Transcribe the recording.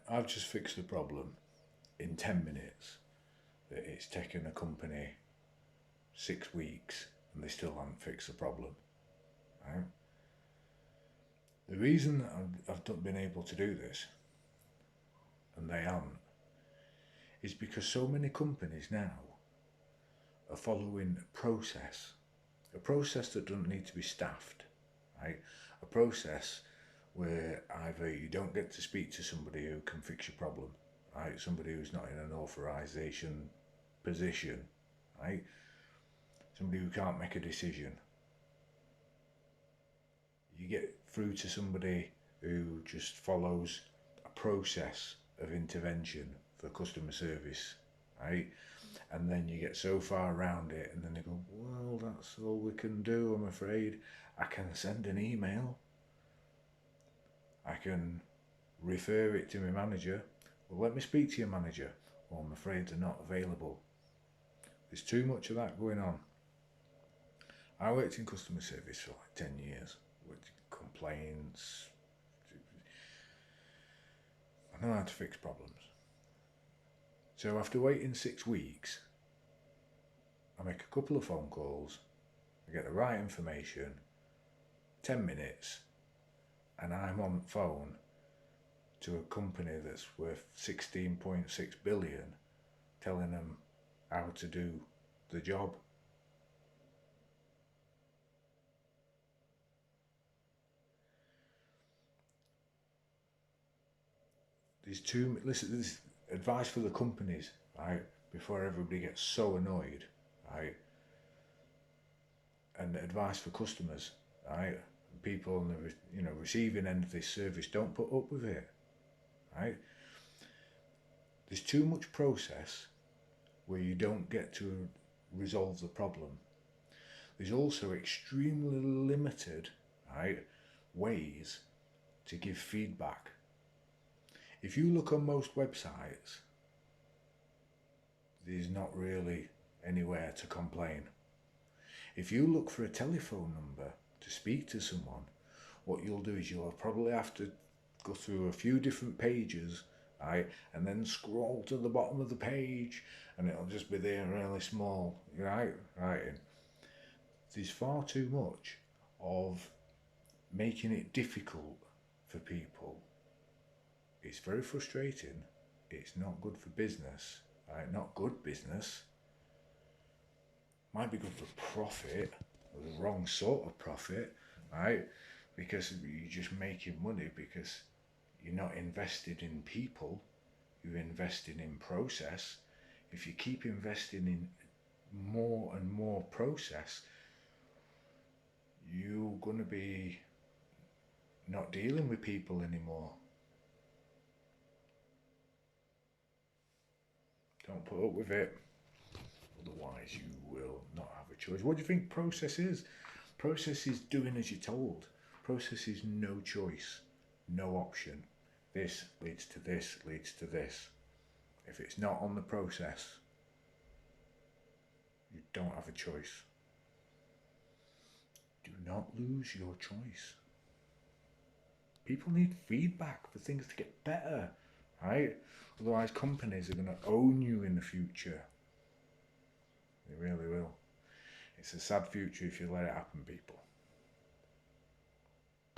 I've just fixed the problem in 10 minutes that it's taken a company 6 weeks and they still haven't fixed the problem. Right? The reason that I've not been able to do this, and they haven't, is because so many companies now are following a process that doesn't need to be staffed, right? A process where either you don't get to speak to somebody who can fix your problem, right? Somebody who's not in an authorization position, right? Somebody who can't make a decision. You get through to somebody who just follows a process of intervention for customer service, right? And then you get so far around it, and then they go, well, that's all we can do, I'm afraid. I can send an email. I can refer it to my manager. Well, let me speak to your manager. Well, I'm afraid they're not available. There's too much of that going on. I worked in customer service for like 10 years with complaints. I know how to fix problems. So after waiting 6 weeks, I make a couple of phone calls, I get the right information, 10 minutes, and I'm on the phone to a company that's worth 16.6 billion, telling them how to do the job. Listen, this is advice for the companies, right? Before everybody gets so annoyed, right? And advice for customers, right? People on the receiving end of this service, don't put up with it, right? There's too much process where you don't get to resolve the problem. There's also extremely limited, right, ways to give feedback. If you look on most websites, there's not really anywhere to complain. If you look for a telephone number to speak to someone, what you'll do is you'll probably have to go through a few different pages, right, and then scroll to the bottom of the page, and it'll just be there really small, right? There's far too much of making it difficult for people. It's very frustrating. It's not good for business, right? Not good business. Might be good for profit, the wrong sort of profit, right? Because you're just making money because you're not invested in people, you're investing in process. If you keep investing in more and more process, you're going to be not dealing with people anymore. Don't put up with it, otherwise you will not have a choice. What do you think process is? Process is doing as you're told. Process is no choice, no option. This leads to this, leads to this. If it's not on the process, you don't have a choice. Do not lose your choice. People need feedback for things to get better, right? Otherwise, companies are going to own you in the future. They really will. It's a sad future if you let it happen, people.